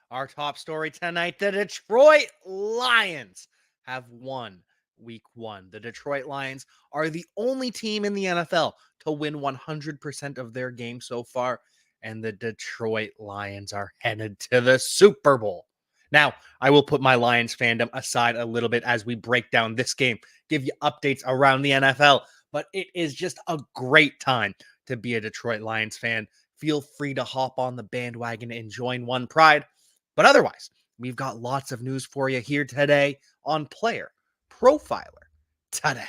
Our top story tonight, the Detroit Lions have won week 1. The Detroit Lions are the only team in the NFL to win 100% of their games so far, and the Detroit Lions are headed to the Super Bowl. Now, I will put my Lions fandom aside a little bit as we break down this game, give you updates around the NFL, but it is just a great time to be a Detroit Lions fan. Feel free to hop on the bandwagon and join One Pride. But otherwise, we've got lots of news for you here today on Player Profiler Today.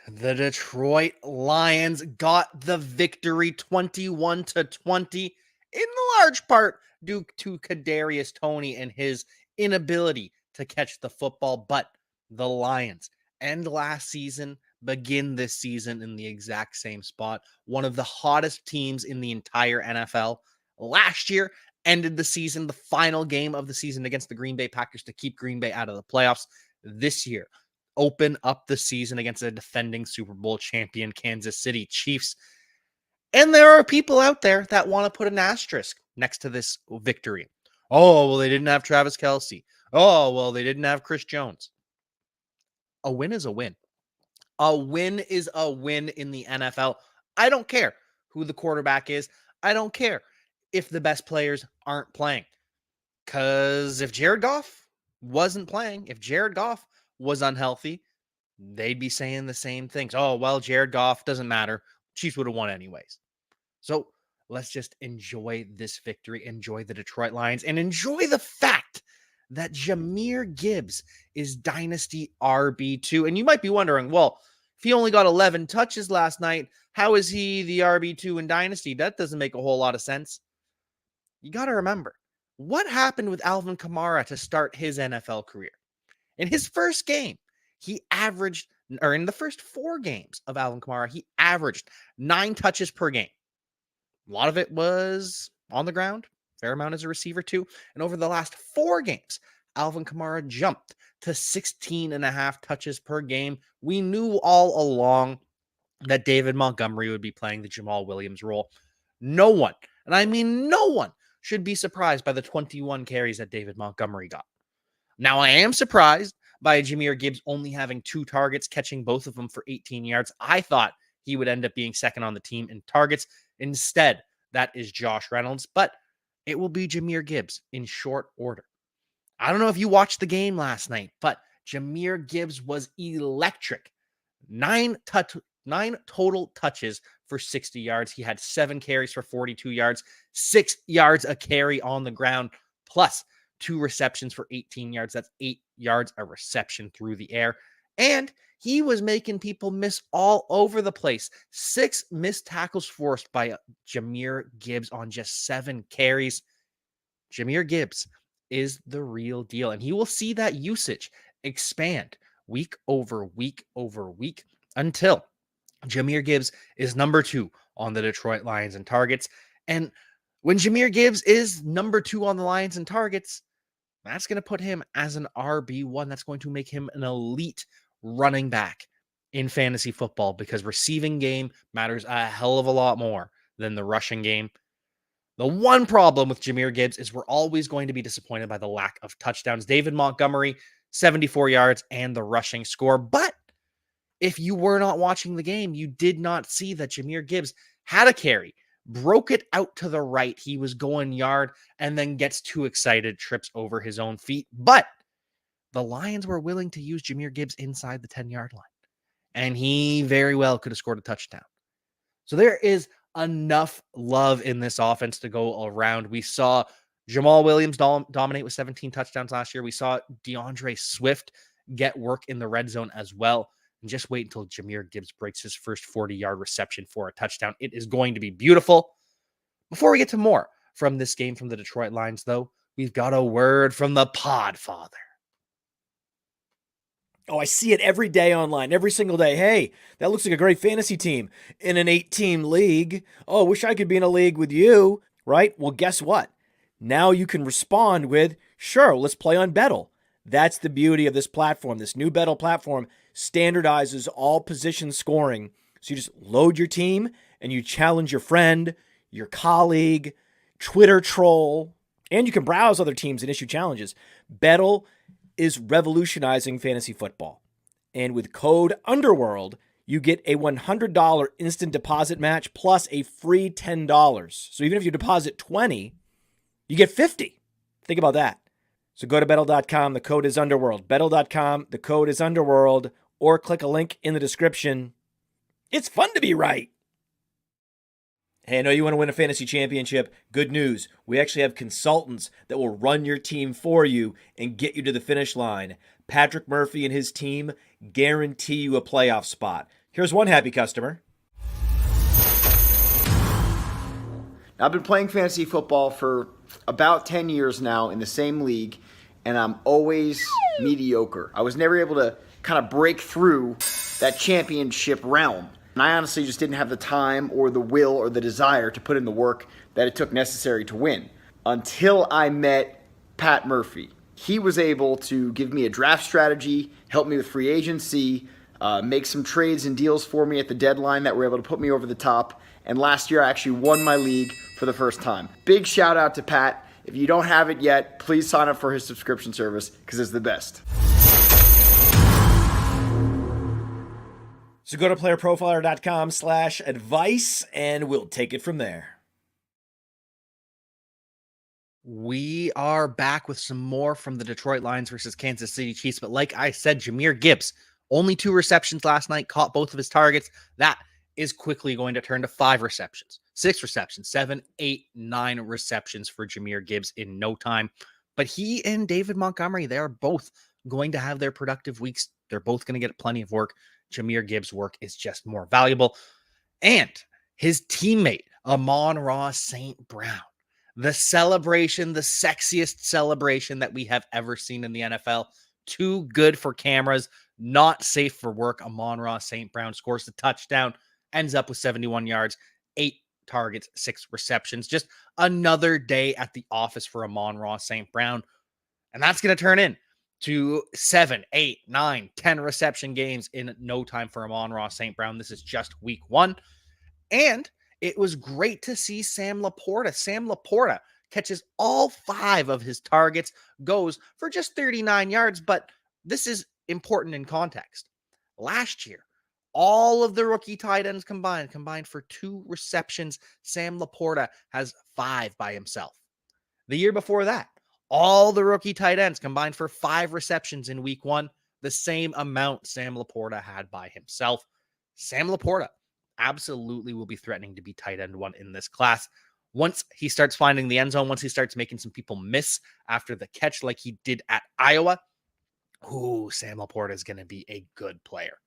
The Detroit Lions got the victory 21-20 in large part due to Kadarius Toney and his inability to catch the football. But the Lions end last season, begin this season in the exact same spot. One of the hottest teams in the entire NFL. Last year, ended the season, the final game of the season against the Green Bay Packers to keep Green Bay out of the playoffs. This year, open up the season against a defending Super Bowl champion Kansas City Chiefs. And there are people out there that want to put an asterisk next to this victory. Oh, well, they didn't have Travis Kelce. Oh, well, they didn't have Chris Jones. A win is a win. A win is a win in the NFL. I don't care who the quarterback is. I don't care if the best players aren't playing. Because if Jared Goff wasn't playing, if Jared Goff was unhealthy, they'd be saying the same things. Oh, well, Jared Goff doesn't matter. Chiefs would have won anyways. So let's just enjoy this victory, enjoy the Detroit Lions, and enjoy the fact that Jahmyr Gibbs is Dynasty RB2. And you might be wondering, well, if he only got 11 touches last night, how is he the RB2 in Dynasty? That doesn't make a whole lot of sense. You got to remember, what happened with Alvin Kamara to start his NFL career? In his first game, he averaged, or in the first 4 games of Alvin Kamara, he averaged 9 touches per game. A lot of it was on the ground, fair amount as a receiver too. And over the last 4 games, Alvin Kamara jumped to 16.5 touches per game. We knew all along that David Montgomery would be playing the Jamal Williams role. No one, and I mean no one, should be surprised by the 21 carries that David Montgomery got. Now, I am surprised by Jahmyr Gibbs only having 2 targets, catching both of them for 18 yards. I thought he would end up being second on the team in targets. Instead, that is Josh Reynolds, but it will be Jahmyr Gibbs in short order. I don't know if you watched the game last night, but Jahmyr Gibbs was electric. 9 total touches for 60 yards. He had 7 carries for 42 yards, 6 yards a carry on the ground, plus 2 receptions for 18 yards. That's 8 yards a reception through the air. And he was making people miss all over the place. 6 missed tackles forced by Jahmyr Gibbs on just 7 carries. Jahmyr Gibbs is the real deal, and he will see that usage expand week over week over week until Jahmyr Gibbs is number 2 on the Detroit Lions in targets. And when Jahmyr Gibbs is number 2 on the Lions in targets, that's going to put him as an RB1. That's going to make him an elite running back in fantasy football, because receiving game matters a hell of a lot more than the rushing game. The one problem with Jahmyr Gibbs is we're always going to be disappointed by the lack of touchdowns. David Montgomery, 74 yards and the rushing score. But if you were not watching the game, you did not see that Jahmyr Gibbs had a carry, broke it out to the right. He was going yard and then gets too excited, trips over his own feet. But the Lions were willing to use Jahmyr Gibbs inside the 10-yard line, and he very well could have scored a touchdown. So there is enough love in this offense to go around. We saw Jamal Williams dominate with 17 touchdowns last year. We saw DeAndre Swift get work in the red zone as well. And just wait until Jahmyr Gibbs breaks his first 40-yard reception for a touchdown. It is going to be beautiful. Before we get to more from this game from the Detroit Lions, though, we've got a word from the Podfather. Oh, I see it every day online, every single day. Hey, that looks like a great fantasy team in an 8-team league. Oh, wish I could be in a league with you, right? Well, guess what? Now you can respond with, sure, let's play on Bettle. That's the beauty of this platform, this new Bettle platform. standardizes all position scoring. So you just load your team and you challenge your friend, your colleague, Twitter troll, and you can browse other teams and issue challenges. Battle is revolutionizing fantasy football. And with code UNDERWORLD, you get a $100 instant deposit match plus a free $10. So even if you deposit $20, you get $50. Think about that. So go to Battle.com. The code is UNDERWORLD. Battle.com. The code is UNDERWORLD. Or click a link in the description. It's fun to be right. Hey, I know you want to win a fantasy championship. Good news. We actually have consultants that will run your team for you and get you to the finish line. Patrick Murphy and his team guarantee you a playoff spot. Here's one happy customer. I've been playing fantasy football for about 10 years now in the same league, and I'm always mediocre. I was never able to kind of break through that championship realm. And I honestly just didn't have the time or the will or the desire to put in the work that it took necessary to win. Until I met Pat Murphy. He was able to give me a draft strategy, help me with free agency, make some trades and deals for me at the deadline that were able to put me over the top. And last year I actually won my league for the first time. Big shout out to Pat. If you don't have it yet, please sign up for his subscription service because it's the best. So go to playerprofiler.com/advice and we'll take it from there. We are back with some more from the Detroit Lions versus Kansas City Chiefs. But like I said, Jahmyr Gibbs, only 2 receptions last night, caught both of his targets. That is quickly going to turn to 5 receptions, 6 receptions, 7, 8, 9 receptions for Jahmyr Gibbs in no time. But he and David Montgomery, they are both going to have their productive weeks. They're both going to get plenty of work. Jahmyr Gibbs' work is just more valuable. And his teammate, Amon-Ra St. Brown, the celebration, the sexiest celebration that we have ever seen in the NFL. Too good for cameras, not safe for work. Amon-Ra St. Brown scores the touchdown, ends up with 71 yards, 8 targets, 6 receptions. Just another day at the office for Amon-Ra St. Brown. And that's going to turn in to 7, 8, 9, 10 reception games in no time for Amon-Ra St. Brown. This is just week 1. And it was great to see Sam LaPorta. Sam LaPorta catches all 5 of his targets, goes for just 39 yards. But this is important in context. Last year, all of the rookie tight ends combined for 2 receptions. Sam LaPorta has 5 by himself. The year before that, all the rookie tight ends combined for 5 receptions in week 1, the same amount Sam LaPorta had by himself. Sam LaPorta absolutely will be threatening to be tight end 1 in this class. Once he starts finding the end zone, once he starts making some people miss after the catch like he did at Iowa, Sam LaPorta is going to be a good player.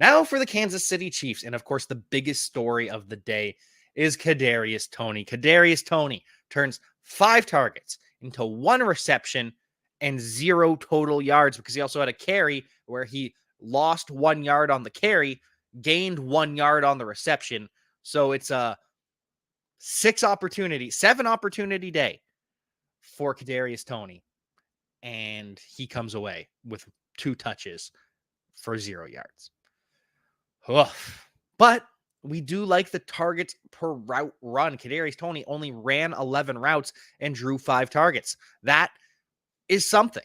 Now for the Kansas City Chiefs, and of course the biggest story of the day is Kadarius Toney. Kadarius Toney turns 5 targets into 1 reception and 0 total yards because he also had a carry where he lost 1 yard on the carry, gained 1 yard on the reception. So it's a 7 opportunity day for Kadarius Toney. And he comes away with 2 touches for 0 yards. But we do like the targets per route run. Kadarius Toney only ran 11 routes and drew 5 targets. That is something.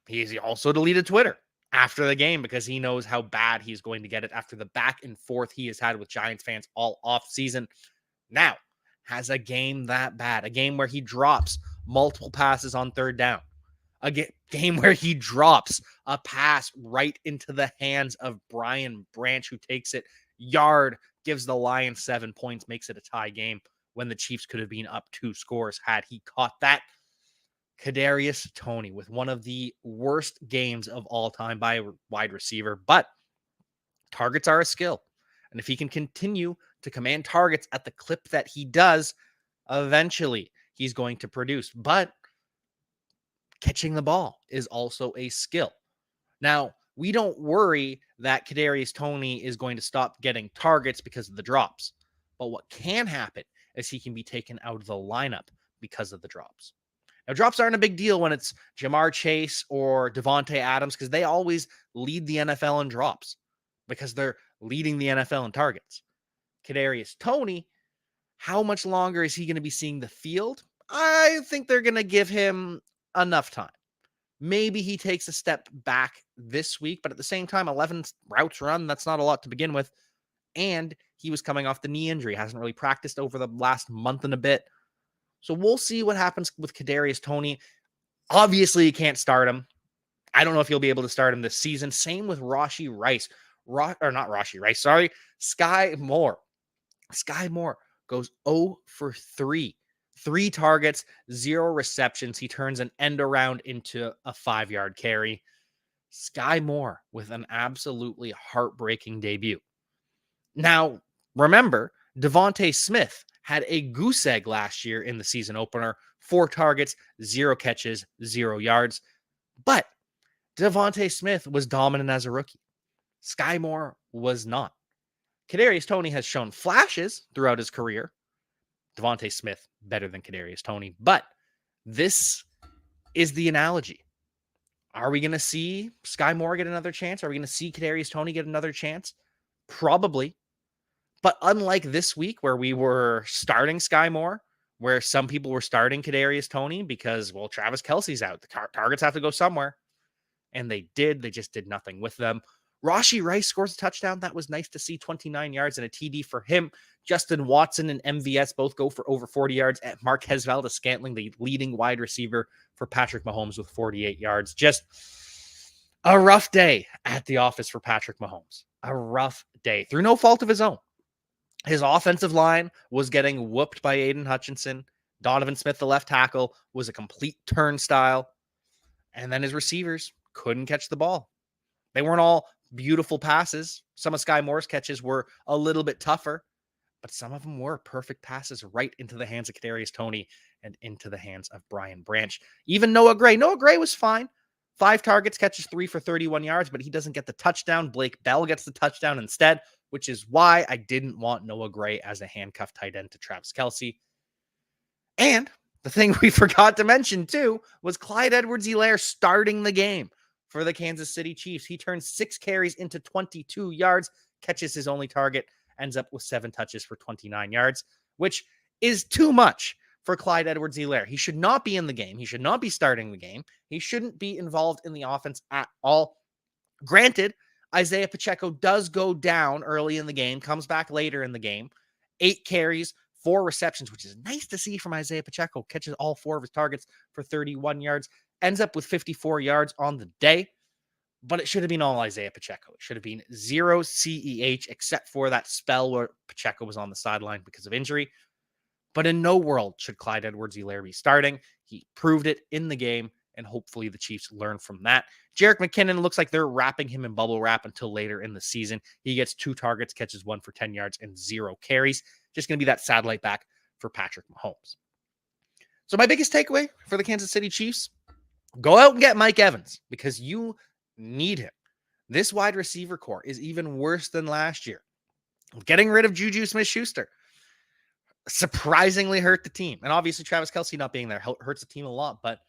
He also deleted Twitter after the game because he knows how bad he's going to get it after the back and forth he has had with Giants fans all off season. Now has a game that bad, a game where he drops multiple passes on 3rd down, a game where he drops a pass right into the hands of Brian Branch, who takes it yard, gives the Lions 7 points, makes it a tie game when the Chiefs could have been up 2 scores had he caught that. Kadarius Toney with one of the worst games of all time by a wide receiver, but targets are a skill. And if he can continue to command targets at the clip that he does, eventually he's going to produce. But catching the ball is also a skill. Now, we don't worry that Kadarius Toney is going to stop getting targets because of the drops. But what can happen is he can be taken out of the lineup because of the drops. Now, drops aren't a big deal when it's Ja'Marr Chase or Devontae Adams because they always lead the NFL in drops because they're leading the NFL in targets. Kadarius Toney, how much longer is he going to be seeing the field? I think they're going to give him enough time. Maybe he takes a step back this week, but at the same time, 11 routes run, that's not a lot to begin with. And he was coming off the knee injury, hasn't really practiced over the last month and a bit. So we'll see what happens with Kadarius Toney. Obviously, you can't start him. I don't know if you'll be able to start him this season. Same with Sky Moore. Sky Moore goes 0 for 3. 3 targets, 0 receptions. He turns an end around into a 5-yard carry. Sky Moore with an absolutely heartbreaking debut. Now, remember, Devontae Smith had a goose egg last year in the season opener. 4 targets, 0 catches, 0 yards. But Devontae Smith was dominant as a rookie. Sky Moore was not. Kadarius Toney has shown flashes throughout his career. Devontae Smith better than Kadarius Toney. But this is the analogy. Are we going to see Sky Moore get another chance? Are we going to see Kadarius Toney get another chance? Probably. But unlike this week where we were starting Sky Moore, where some people were starting Kadarius Toney because, well, Travis Kelce's out. The targets have to go somewhere. And they did. They just did nothing with them. Rashee Rice scores a touchdown. That was nice to see. 29 yards and a TD for him. Justin Watson and MVS both go for over 40 yards. At Marquez Valdes-Scantling, the leading wide receiver for Patrick Mahomes with 48 yards. Just a rough day at the office for Patrick Mahomes. A rough day through no fault of his own. His offensive line was getting whooped by Aiden Hutchinson. Donovan Smith, the left tackle, was a complete turnstile. And then his receivers couldn't catch the ball. They weren't all beautiful passes. Some of Sky Moore's catches were a little bit tougher, but some of them were perfect passes right into the hands of Kadarius Toney and into the hands of Brian Branch. Even Noah Gray. Noah Gray was fine. 5 targets, catches 3 for 31 yards, but he doesn't get the touchdown. Blake Bell gets the touchdown instead, which is why I didn't want Noah Gray as a handcuffed tight end to Travis Kelce. And the thing we forgot to mention, too, was Clyde Edwards-Helaire starting the game for the Kansas City Chiefs. He turns 6 carries into 22 yards, catches his only target, ends up with 7 touches for 29 yards, which is too much for Clyde Edwards-Helaire. He should not be in the game. He should not be starting the game. He shouldn't be involved in the offense at all. Granted, Isaiah Pacheco does go down early in the game, comes back later in the game. 8 carries, 4 receptions, which is nice to see from Isaiah Pacheco. Catches all 4 of his targets for 31 yards. Ends up with 54 yards on the day. But it should have been all Isaiah Pacheco. It should have been 0 CEH, except for that spell where Pacheco was on the sideline because of injury. But in no world should Clyde Edwards-Helaire be starting. He proved it in the game, and hopefully the Chiefs learn from that. Jerick McKinnon looks like they're wrapping him in bubble wrap until later in the season. He gets 2 targets, catches 1 for 10 yards, and 0 carries. Just going to be that satellite back for Patrick Mahomes. So my biggest takeaway for the Kansas City Chiefs, go out and get Mike Evans because you need him. This wide receiver core is even worse than last year. Getting rid of Juju Smith-Schuster surprisingly hurt the team. And obviously Travis Kelce not being there hurts the team a lot, but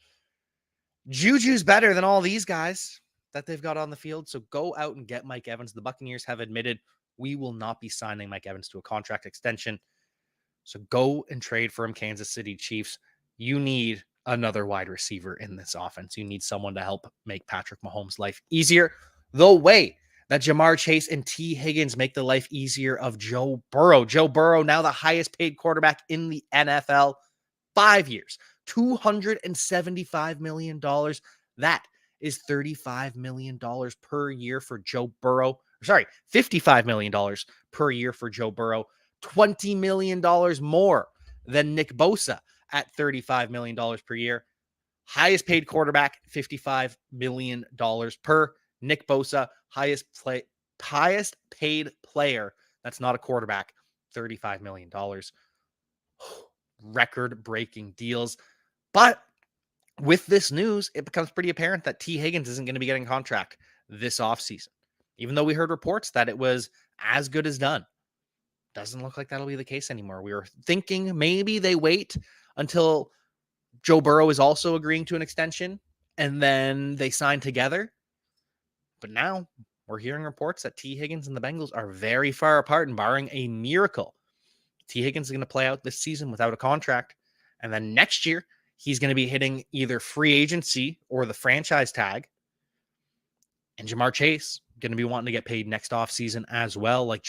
Juju's better than all these guys that they've got on the field. So go out and get Mike Evans. The Buccaneers have admitted we will not be signing Mike Evans to a contract extension. So go and trade for him, Kansas City Chiefs. You need another wide receiver in this offense. You need someone to help make Patrick Mahomes' life easier. The way that Ja'Marr Chase and T. Higgins make the life easier of Joe Burrow. Joe Burrow, now the highest paid quarterback in the NFL. 5 years, $275 million. That is $35 million per year for Joe Burrow. Sorry, $55 million per year for Joe Burrow. $20 million more than Nick Bosa at $35 million per year. Highest paid quarterback, $55 million per. Nick Bosa, highest paid player. That's not a quarterback, $35 million. Record-breaking deals. But with this news, it becomes pretty apparent that T. Higgins isn't going to be getting a contract this offseason. Even though we heard reports that it was as good as done. Doesn't look like that'll be the case anymore. We were thinking maybe they wait until Joe Burrow is also agreeing to an extension, and then they sign together. But now we're hearing reports that T. Higgins and the Bengals are very far apart, and barring a miracle, T. Higgins is going to play out this season without a contract. And then next year, he's going to be hitting either free agency or the franchise tag. And Ja'Marr Chase going to be wanting to get paid next offseason as well, like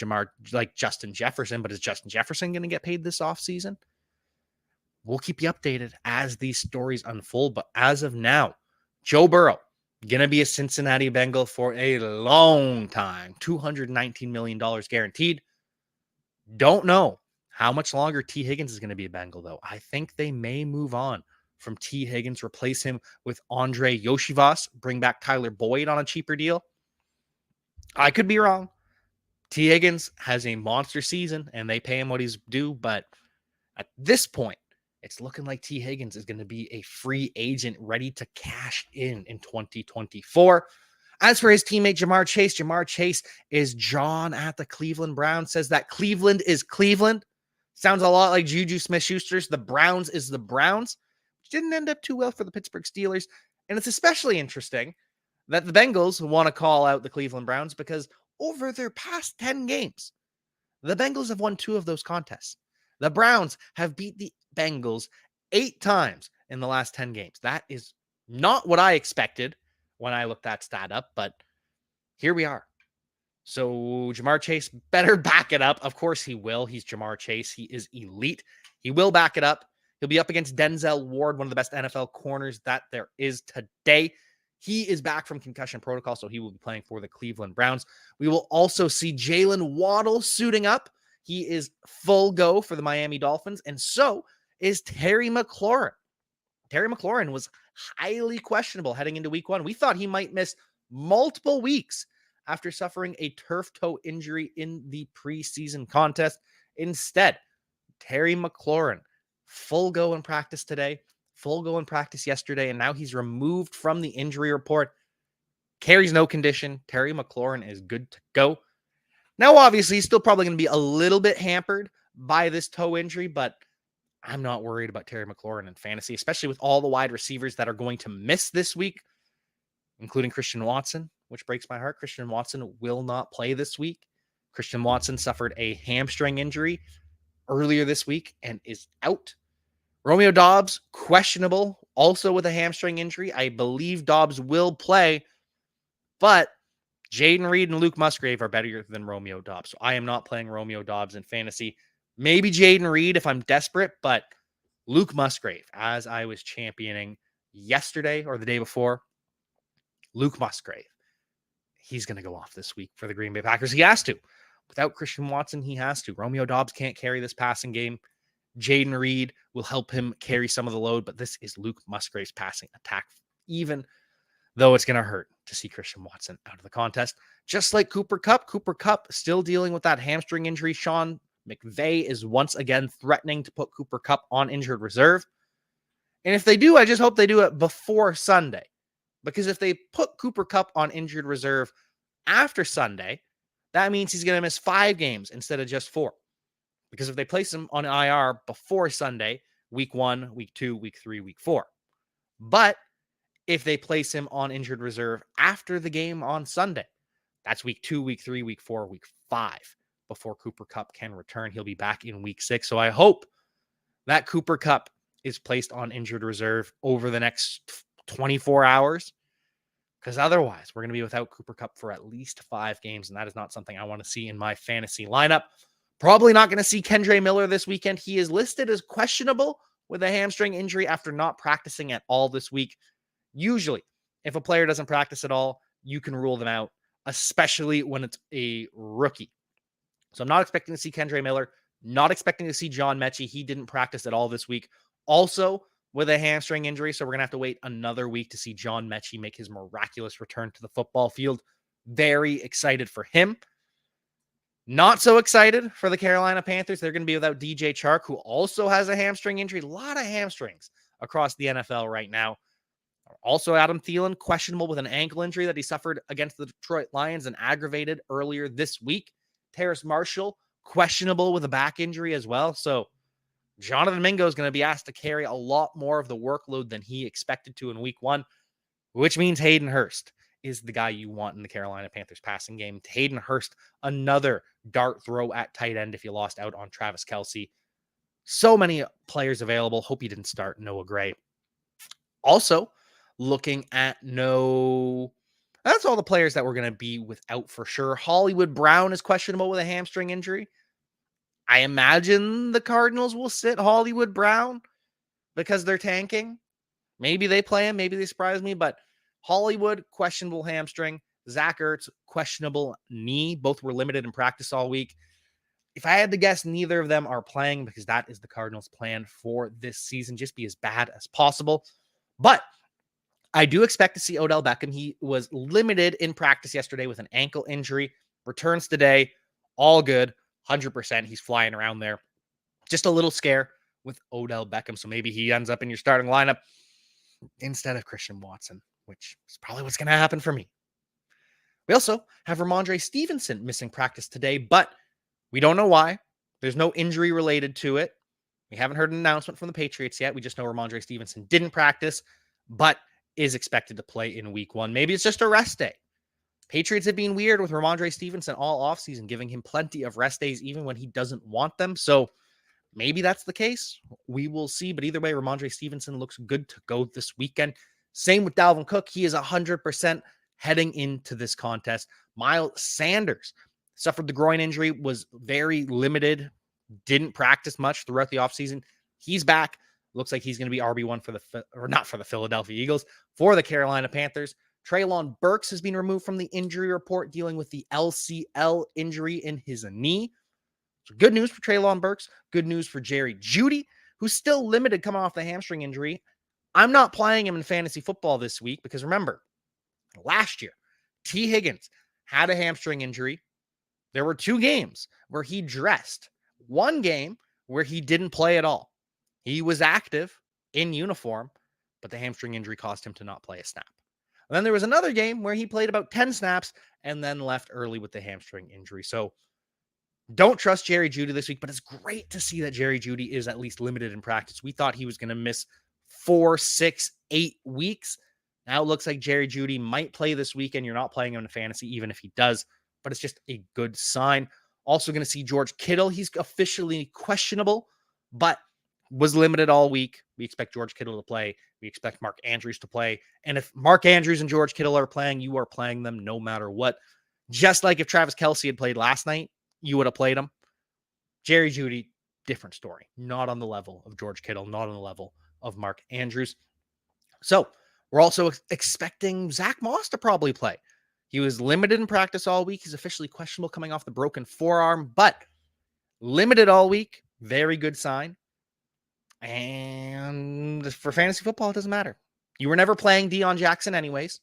Justin Jefferson. But is Justin Jefferson going to get paid this offseason? We'll keep you updated as these stories unfold. But as of now, Joe Burrow going to be a Cincinnati Bengal for a long time. $219 million guaranteed. Don't know how much longer T. Higgins is going to be a Bengal, though. I think they may move on from T. Higgins, replace him with Andre Yoshivas, bring back Tyler Boyd on a cheaper deal. I could be wrong. T. Higgins has a monster season, and they pay him what he's due, but at this point, it's looking like T. Higgins is going to be a free agent ready to cash in 2024. As for his teammate, Ja'Marr Chase is John at the Cleveland Browns, says that Cleveland is Cleveland. Sounds a lot like Juju Smith-Schuster's The Browns is the Browns, which didn't end up too well for the Pittsburgh Steelers. And it's especially interesting that the Bengals want to call out the Cleveland Browns because over their past 10 games, the Bengals have won 2 of those contests. The Browns have beat the Bengals 8 times in the last 10 games. That is not what I expected when I looked that stat up, but here we are. So Ja'Marr Chase better back it up. Of course he will. He's Ja'Marr Chase. He is elite. He will back it up. He'll be up against Denzel Ward, one of the best NFL corners that there is today. He is back from concussion protocol, so he will be playing for the Cleveland Browns. We will also see Jaylen Waddle suiting up. He is full go for the Miami Dolphins, and so is Terry McLaurin. Terry McLaurin was highly questionable heading into week 1. We thought he might miss multiple weeks after suffering a turf toe injury in the preseason contest. Instead, Terry McLaurin, full go in practice today, full go in practice yesterday, and now he's removed from the injury report. Carries no condition. Terry McLaurin is good to go. Now, obviously, he's still probably going to be a little bit hampered by this toe injury, but I'm not worried about Terry McLaurin in fantasy, especially with all the wide receivers that are going to miss this week, including Christian Watson, which breaks my heart. Christian Watson will not play this week. Christian Watson suffered a hamstring injury earlier this week and is out. Romeo Doubs, questionable, also with a hamstring injury. I believe Doubs will play, but Jaden Reed and Luke Musgrave are better than Romeo Doubs. So I am not playing Romeo Doubs in fantasy. Maybe Jaden Reed if I'm desperate, but Luke Musgrave, as I was championing yesterday or the day before, Luke Musgrave, he's going to go off this week for the Green Bay Packers. He has to. Without Christian Watson, he has to. Romeo Doubs can't carry this passing game. Jaden Reed will help him carry some of the load, but this is Luke Musgrave's passing attack, even though it's going to hurt to see Christian Watson out of the contest. Just like Cooper Kupp. Cooper Kupp still dealing with that hamstring injury. Sean McVay is once again threatening to put Cooper Kupp on injured reserve. And if they do, I just hope they do it before Sunday. Because if they put Cooper Kupp on injured reserve after Sunday, that means he's going to miss 5 games instead of just 4. Because if they place him on IR before Sunday, week 1, week 2, week 3, week 4. But if they place him on injured reserve after the game on Sunday, that's week 2, week 3, week 4, week 5 before Cooper Kupp can return. He'll be back in week 6. So I hope that Cooper Kupp is placed on injured reserve over the next 24 hours, because otherwise we're going to be without Cooper Kupp for at least 5 games, and that is not something I want to see in my fantasy lineup. Probably not going to see Kendre Miller this weekend. He is listed as questionable with a hamstring injury after not practicing at all this week. Usually, if a player doesn't practice at all, you can rule them out, especially when it's a rookie. So I'm not expecting to see Kendre Miller, not expecting to see John Mechie. He didn't practice at all this week. Also with a hamstring injury, so we're going to have to wait another week to see John Mechie make his miraculous return to the football field. Very excited for him. Not so excited for the Carolina Panthers. They're going to be without DJ Chark, who also has a hamstring injury. A lot of hamstrings across the NFL right now. Also, Adam Thielen, questionable with an ankle injury that he suffered against the Detroit Lions and aggravated earlier this week. Terrace Marshall, questionable with a back injury as well. So Jonathan Mingo is going to be asked to carry a lot more of the workload than he expected to in week 1, which means Hayden Hurst is the guy you want in the Carolina Panthers passing game. Hayden Hurst, another dart throw at tight end if you lost out on Travis Kelce. So many players available. Hope you didn't start Noah Gray. Also, looking at that's all the players that we're going to be without for sure. Hollywood Brown is questionable with a hamstring injury. I imagine the Cardinals will sit Hollywood Brown because they're tanking. Maybe they play him. Maybe they surprise me. But Hollywood, questionable hamstring. Zach Ertz, questionable knee. Both were limited in practice all week. If I had to guess, neither of them are playing because that is the Cardinals' plan for this season. Just be as bad as possible. But I do expect to see Odell Beckham. He was limited in practice yesterday with an ankle injury. Returns today. All good. 100%. He's flying around there. Just a little scare with Odell Beckham. So maybe he ends up in your starting lineup instead of Christian Watson, which is probably what's going to happen for me. We also have Ramondre Stevenson missing practice today, but we don't know why. There's no injury related to it. We haven't heard an announcement from the Patriots yet. We just know Ramondre Stevenson didn't practice, but is expected to play in week 1. Maybe it's just a rest day. Patriots have been weird with Ramondre Stevenson all offseason, giving him plenty of rest days even when he doesn't want them. So maybe that's the case. We will see. But either way, Ramondre Stevenson looks good to go this weekend. Same with Dalvin Cook. He is 100% heading into this contest. Miles Sanders suffered the groin injury, was very limited, didn't practice much throughout the offseason. He's back. Looks like he's going to be RB1 not for the Philadelphia Eagles, for the Carolina Panthers. Treylon Burks has been removed from the injury report, dealing with the LCL injury in his knee. So good news for Treylon Burks. Good news for Jerry Jeudy, who's still limited coming off the hamstring injury. I'm not playing him in fantasy football this week because remember, last year, T. Higgins had a hamstring injury. There were 2 games where he dressed. 1 game where he didn't play at all. He was active in uniform, but the hamstring injury caused him to not play a snap. And then there was another game where he played about 10 snaps and then left early with the hamstring injury. So don't trust Jerry Jeudy this week, but it's great to see that Jerry Jeudy is at least limited in practice. We thought he was going to miss 4, 6, 8 weeks. Now it looks like Jerry Jeudy might play this weekend. You're not playing him in fantasy, even if he does, but it's just a good sign. Also going to see George Kittle. He's officially questionable, but was limited all week. We expect George Kittle to play. We expect Mark Andrews to play. And if Mark Andrews and George Kittle are playing, you are playing them no matter what. Just like if Travis Kelce had played last night, you would have played him. Jerry Jeudy, different story. Not on the level of George Kittle, not on the level of Mark Andrews. So we're also expecting Zach Moss to probably play. He was limited in practice all week. He's officially questionable coming off the broken forearm, but limited all week. Very good sign. And for fantasy football, it doesn't matter. You were never playing Deion Jackson anyways.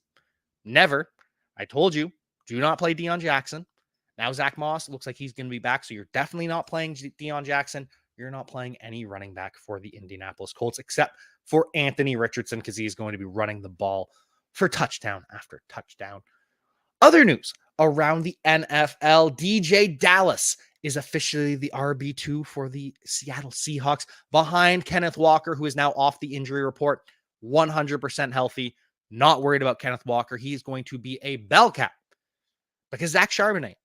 Never. I told you, do not play Deion Jackson. Now Zach Moss looks like he's going to be back, so you're definitely not playing Deion Jackson. You're not playing any running back for the Indianapolis Colts, except for Anthony Richardson, because he's going to be running the ball for touchdown after touchdown. Other news around the NFL, DJ Dallas is officially the RB2 for the Seattle Seahawks, behind Kenneth Walker, who is now off the injury report, 100% healthy. Not worried about Kenneth Walker. He's going to be a bell cap because Zach Charbonnet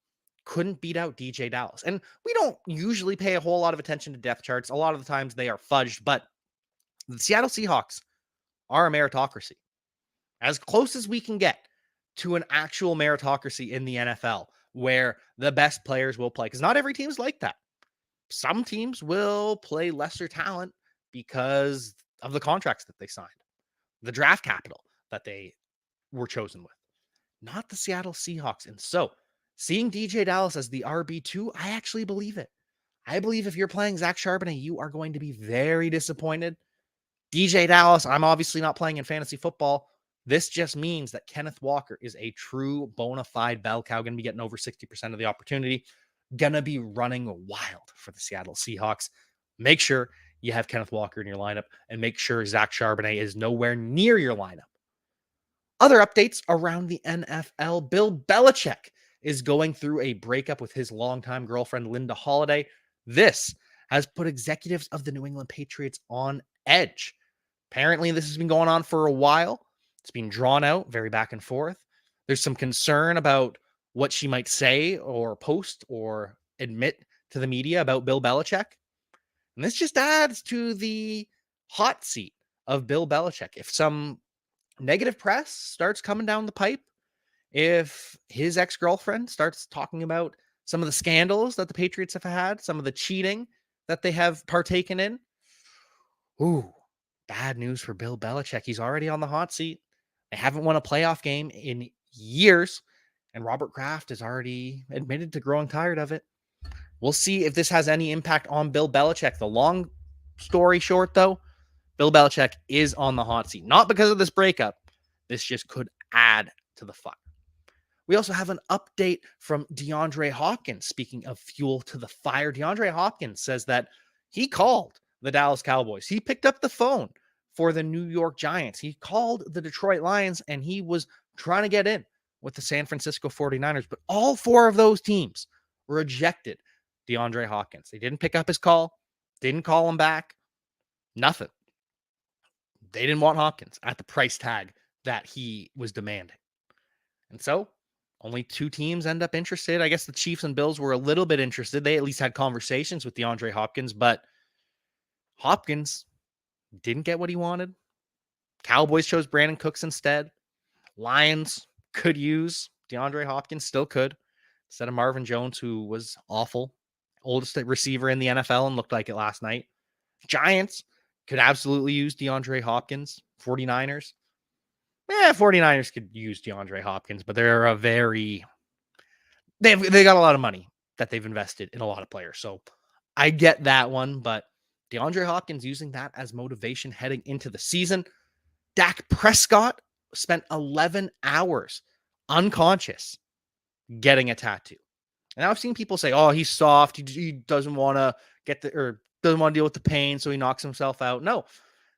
couldn't beat out DJ Dallas. And we don't usually pay a whole lot of attention to depth charts. A lot of the times they are fudged, but the Seattle Seahawks are a meritocracy. As close as we can get to an actual meritocracy in the NFL, where the best players will play. Because not every team is like that. Some teams will play lesser talent because of the contracts that they signed, the draft capital that they were chosen with. Not the Seattle Seahawks. And so, seeing DJ Dallas as the RB2, I actually believe it. I believe if you're playing Zach Charbonnet, you are going to be very disappointed. DJ Dallas, I'm obviously not playing in fantasy football. This just means that Kenneth Walker is a true bona fide bell cow, going to be getting over 60% of the opportunity, going to be running wild for the Seattle Seahawks. Make sure you have Kenneth Walker in your lineup and make sure Zach Charbonnet is nowhere near your lineup. Other updates around the NFL, Bill Belichick is going through a breakup with his longtime girlfriend, Linda Holiday. This has put executives of the New England Patriots on edge. Apparently, this has been going on for a while. It's been drawn out, very back and forth. There's some concern about what she might say or post or admit to the media about Bill Belichick. And this just adds to the hot seat of Bill Belichick. If some negative press starts coming down the pipe, if his ex-girlfriend starts talking about some of the scandals that the Patriots have had, some of the cheating that they have partaken in, ooh, bad news for Bill Belichick. He's already on the hot seat. They haven't won a playoff game in years, and Robert Kraft has already admitted to growing tired of it. We'll see if this has any impact on Bill Belichick. The long story short, though, Bill Belichick is on the hot seat. Not because of this breakup. This just could add to the fire. We also have an update from DeAndre Hopkins. Speaking of fuel to the fire, DeAndre Hopkins says that he called the Dallas Cowboys. He picked up the phone for the New York Giants. He called the Detroit Lions, and he was trying to get in with the San Francisco 49ers. But all four of those teams rejected DeAndre Hopkins. They didn't pick up his call, didn't call him back, nothing. They didn't want Hopkins at the price tag that he was demanding. And so only two teams end up interested. I guess the Chiefs and Bills were a little bit interested. They at least had conversations with DeAndre Hopkins, but Hopkins didn't get what he wanted. Cowboys chose Brandon Cooks instead. Lions could use DeAndre Hopkins, still could, instead of Marvin Jones, who was awful. Oldest receiver in the NFL and looked like it last night. Giants could absolutely use DeAndre Hopkins. 49ers. 49ers could use DeAndre Hopkins, but they're they got a lot of money that they've invested in a lot of players. So I get that one, but DeAndre Hopkins using that as motivation heading into the season. Dak Prescott spent 11 hours unconscious getting a tattoo. And I've seen people say, oh, he's soft. He doesn't want to doesn't want to deal with the pain, so he knocks himself out. No, it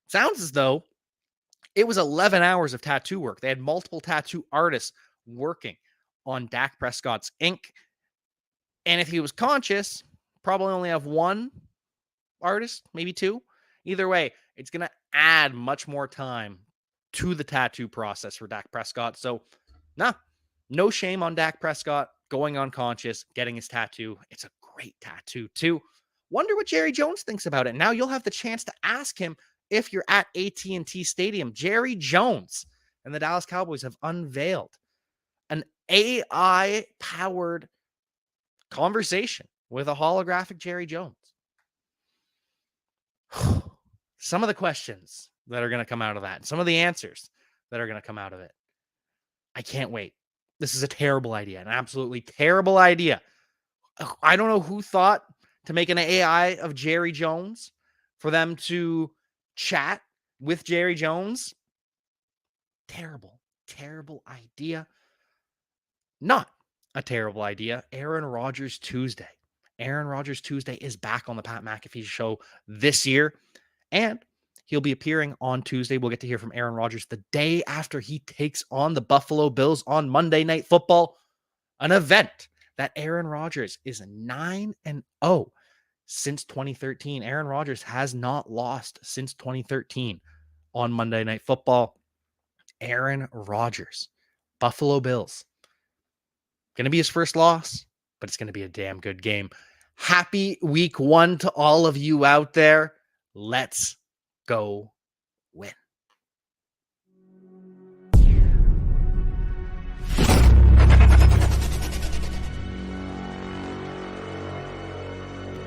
sounds as though it was 11 hours of tattoo work. They had multiple tattoo artists working on Dak Prescott's ink. And if he was conscious, probably only have one artist, maybe two. Either way, it's going to add much more time to the tattoo process for Dak Prescott. So, no shame on Dak Prescott going unconscious, getting his tattoo. It's a great tattoo, too. Wonder what Jerry Jones thinks about it. Now you'll have the chance to ask him if you're at AT&T Stadium. Jerry Jones and the Dallas Cowboys have unveiled an AI-powered conversation with a holographic Jerry Jones. Some of the questions that are going to come out of that, some of the answers that are going to come out of it. I can't wait. This is a terrible idea, an absolutely terrible idea. I don't know who thought to make an AI of Jerry Jones for them to chat with Jerry Jones. Terrible, terrible idea. Not a terrible idea. Aaron Rodgers Tuesday. Aaron Rodgers Tuesday is back on the Pat McAfee show this year, and he'll be appearing on Tuesday. We'll get to hear from Aaron Rodgers the day after he takes on the Buffalo Bills on Monday Night Football, an event that Aaron Rodgers is 9-0 since 2013. Aaron Rodgers has not lost since 2013 on Monday Night Football. Aaron Rodgers, Buffalo Bills. Going to be his first loss, but it's going to be a damn good game. Happy week 1 to all of you out there. Let's go win.